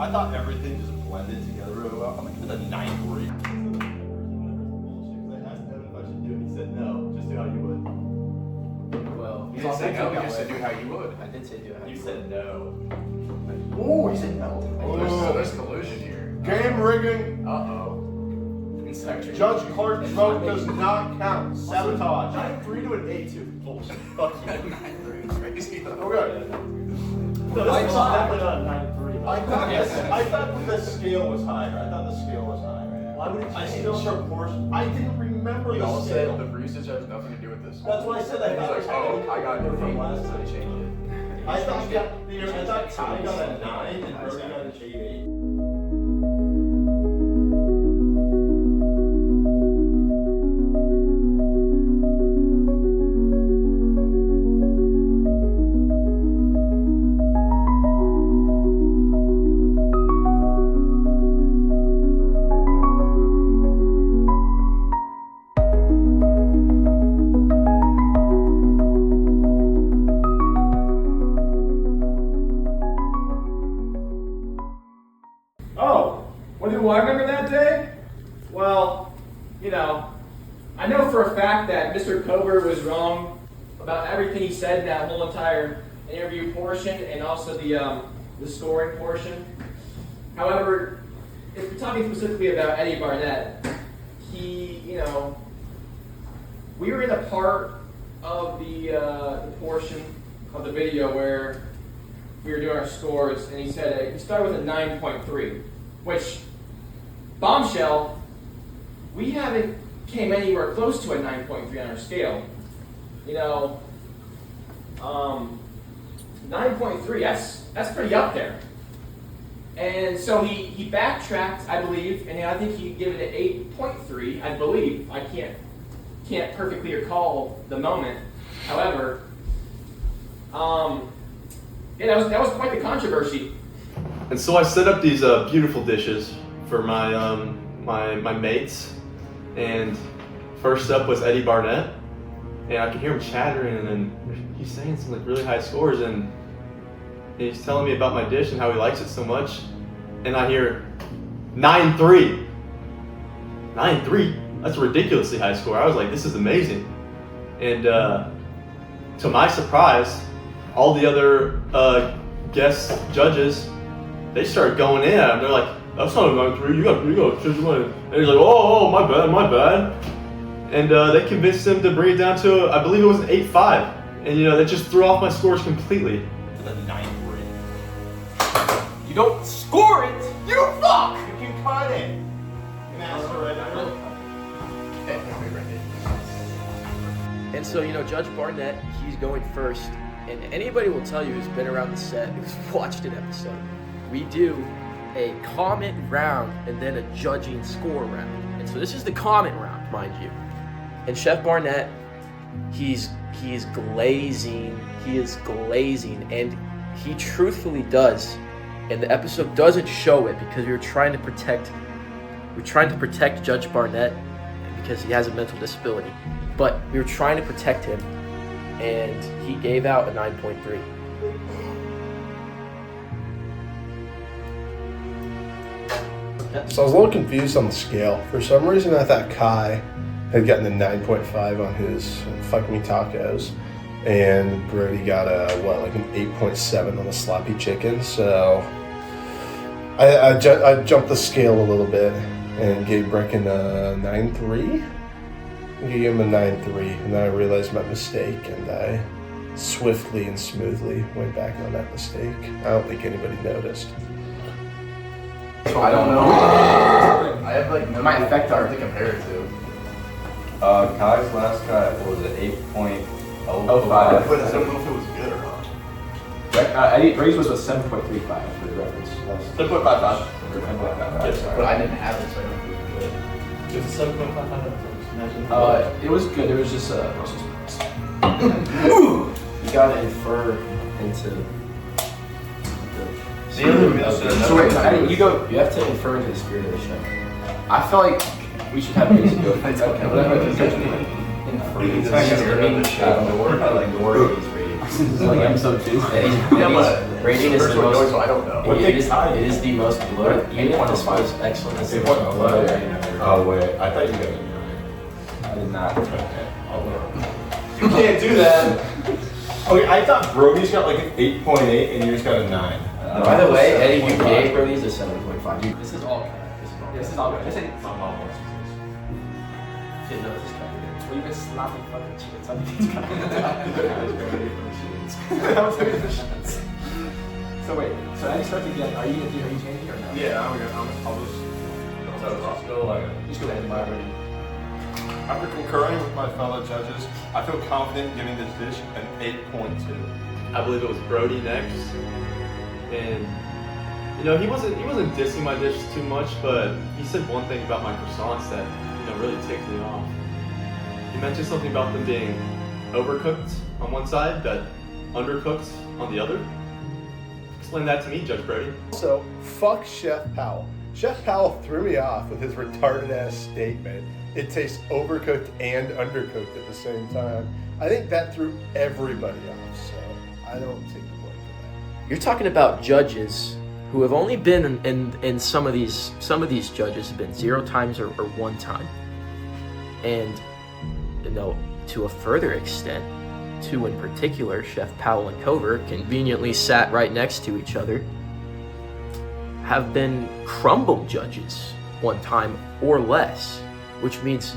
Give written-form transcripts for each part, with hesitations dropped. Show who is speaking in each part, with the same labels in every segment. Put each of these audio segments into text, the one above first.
Speaker 1: I thought everything just blended together really well. I'm gonna give it a 9.3. I asked Evan if I should do it. He said no. Just do how you would.
Speaker 2: Well,
Speaker 3: You didn't say no, you just said do how you would.
Speaker 2: I did say do how
Speaker 1: You
Speaker 2: you
Speaker 1: said no.
Speaker 2: Oh, you said no.
Speaker 3: There's collusion here.
Speaker 1: Game rigging.
Speaker 3: Uh-oh. Inspection.
Speaker 1: Judge Clark's vote does not count. Sabotage. 9.3 to an 8.2. Bullshit. Fuck you.
Speaker 3: Crazy.
Speaker 1: Okay.
Speaker 4: No, this is definitely not a 9.3.
Speaker 1: I thought the scale was higher. I thought the scale was higher.
Speaker 4: Why would it
Speaker 1: I
Speaker 4: change?
Speaker 1: still proportion. I didn't remember
Speaker 3: You
Speaker 1: the
Speaker 3: all
Speaker 1: scale.
Speaker 3: said the Bruce's has nothing to do with this.
Speaker 4: That's why I said I
Speaker 3: He's
Speaker 4: thought
Speaker 3: like,
Speaker 4: it was
Speaker 3: oh, I got it
Speaker 4: from
Speaker 3: from
Speaker 4: last
Speaker 3: last
Speaker 4: time.
Speaker 3: time. Change it.
Speaker 1: I thought Kai got a 9 and Brody got an 8.8.
Speaker 5: Oh, well, do I remember that day? Well, you know, I know for a fact that Mr. Cover was wrong about everything he said in that whole entire interview portion and also the scoring portion. However, if we're talking specifically about Eddie Barnett, he, you know, we were in a part of the portion of the video where we were doing our scores, and he said he started with a 9.3, which, bombshell, we haven't came anywhere close to a 9.3 on our scale. You know, 9.3, that's pretty up there. And so he backtracked, I believe, and I think he gave it an 8.3, I believe. I can't perfectly recall the moment. However, yeah, that was quite the controversy.
Speaker 6: And so I set up these beautiful dishes for my my mates, and first up was Eddie Barnett, and I could hear him chattering, and then he's saying some like really high scores, and he's telling me about my dish and how he likes it so much, and I hear 9.3. 9.3? That's a ridiculously high score. I was like, this is amazing, and to my surprise, all the other guest judges, they started going in at him. They're like, that's not a 9.3, you got 51. And he's like, oh, my bad. And they convinced him to bring it down to, I believe it was an 8.5. And you know, that just threw off my scores completely.
Speaker 1: The 9.3.
Speaker 2: You don't score it!
Speaker 1: You fuck! You can cut it. Master it.
Speaker 2: And so, you know, Judge Barnett, he's going first. And anybody will tell you who's been around the set, who's watched an episode, we do a comment round and then a judging score round. And so this is the comment round, mind you. And Chef Barnett, he's glazing. He is glazing, and he truthfully does. And the episode doesn't show it because we're trying to protect Judge Barnett because he has a mental disability. But we were trying to protect him, and he gave out a 9.3.
Speaker 7: So I was a little confused on the scale. For some reason, I thought Kai had gotten a 9.5 on his Fuck Me Tacos, and Brody got an 8.7 on the Sloppy Chicken. So I jumped the scale a little bit and gave Brecken a 9.3. I gave him a 9.3, and then I realized my mistake, and I swiftly and smoothly went back on that mistake. I don't think anybody noticed.
Speaker 3: I don't know. I have like no
Speaker 2: might affect our-
Speaker 3: to compare it to.
Speaker 8: Kai's last cut was an 8.05.
Speaker 1: But I don't know if it was good or not.
Speaker 5: Brady's was a 7.35 for the reference.
Speaker 1: 7.55.
Speaker 3: Yes, but I didn't have it, so I don't know if it was good.
Speaker 4: It's a 7.5.
Speaker 5: It was good. It was just
Speaker 2: You gotta infer into. So wait, you have to infer into the spirit of the show. I feel like we should have Mason go.
Speaker 3: It's okay.
Speaker 2: Infer into the spirit of the show.
Speaker 8: Door, I like door these ratings.
Speaker 3: This is like episode 2.
Speaker 2: Yeah, but
Speaker 3: rating is the
Speaker 1: First one going,
Speaker 3: most.
Speaker 1: so I don't know.
Speaker 3: It is the most bloated unit. This was excellent. This was bloated.
Speaker 8: Oh wait, I thought you got a 9.
Speaker 3: I did not.
Speaker 8: Okay, I'll look.
Speaker 1: You can't do that.
Speaker 8: Okay, I thought Brody's got like an 8.8 and you just got a 9.
Speaker 3: By the way, Eddie UPA Brody's a 7.5. This is all.
Speaker 5: This is all good. This ain't.
Speaker 3: Didn't know this was coming.
Speaker 5: We've been slopping fucking shits on these guys. So wait, so Eddie starts again. Are you changing or no?
Speaker 1: Yeah, I'll just
Speaker 8: Go like
Speaker 5: Just go ahead and buy it.
Speaker 1: After concurring with my fellow judges, I feel confident giving this dish an 8.2.
Speaker 6: I believe it was Brody next, and you know he wasn't dissing my dish too much, but he said one thing about my croissants that really ticked me off. He mentioned something about them being overcooked on one side, but undercooked on the other. Explain that to me, Judge Brody.
Speaker 7: Also, fuck Chef Powell. Chef Powell threw me off with his retarded ass statement. It tastes overcooked and undercooked at the same time. I think that threw everybody off, so I don't take the blame for that.
Speaker 2: You're talking about judges who have only been in some of these judges have been 0 times or 1 time. And to a further extent, 2 in particular, Chef Powell and Cover, conveniently sat right next to each other, have been crumble judges 1 time or less, which means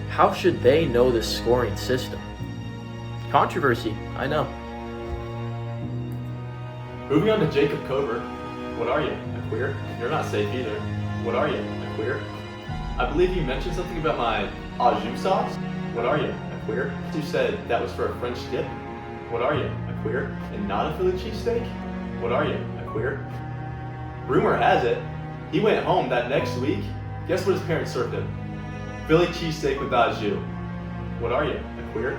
Speaker 2: how should they know this scoring system? Controversy, I know.
Speaker 6: Moving on to Jacob Cover. What are you, a queer? You're not safe either. What are you, a queer? I believe you mentioned something about my au jus sauce. What are you, a queer? You said that was for a French dip. What are you, a queer? And not a Philly cheesesteak? What are you, a queer? Rumor has it, he went home that next week. Guess what his parents served him? Philly cheesesteak with au jus. What are you, a queer?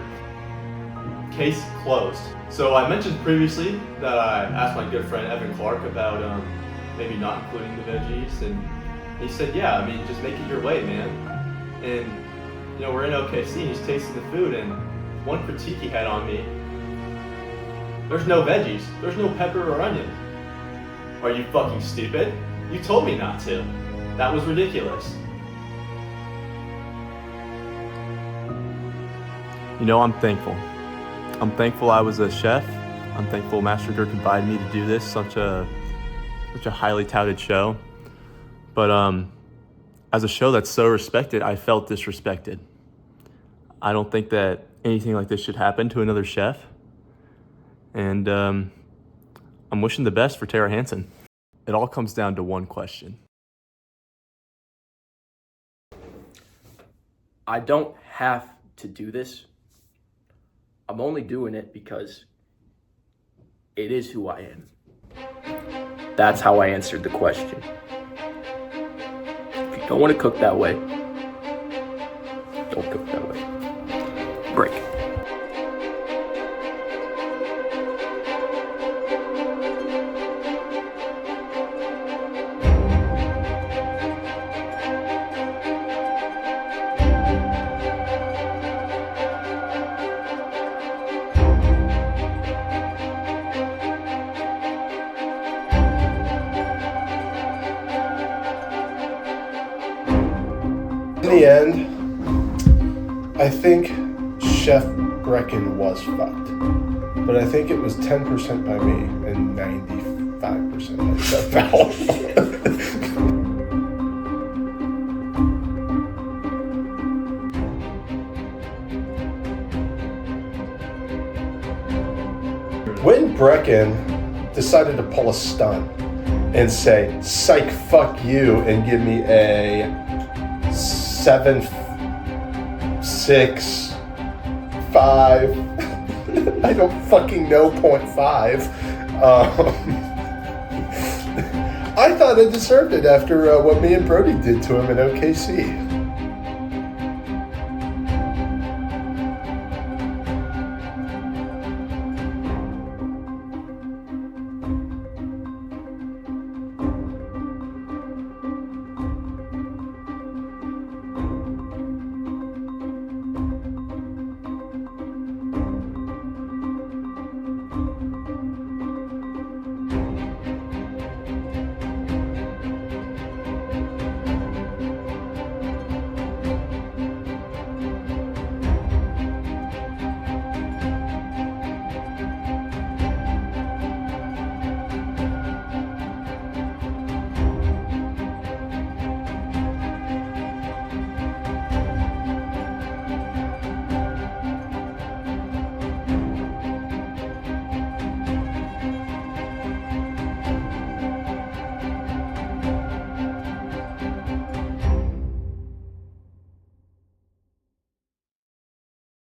Speaker 6: Case closed. So I mentioned previously that I asked my good friend Evan Clark about maybe not including the veggies, and he said, yeah, I mean, just make it your way, man. And we're in OKC and he's tasting the food, and one critique he had on me, there's no veggies, there's no pepper or onion. Are you fucking stupid? You told me not to. That was ridiculous. I'm thankful. I'm thankful I was a chef. I'm thankful MasterGRC invited me to do this, such a highly touted show. But as a show that's so respected, I felt disrespected. I don't think that anything like this should happen to another chef. And I'm wishing the best for Tara Hansen. It all comes down to one question.
Speaker 2: I don't have to do this. I'm only doing it because it is who I am. That's how I answered the question. If you don't want to cook that way, don't cook that way. Break.
Speaker 7: In the end, I think Chef Brecken was fucked. But I think it was 10% by me and 95% by Chef Powell. When Brecken decided to pull a stunt and say, psych, fuck you, and give me a 7, 6, 5, I don't fucking know, 0.5. I thought I deserved it after what me and Brody did to him in OKC.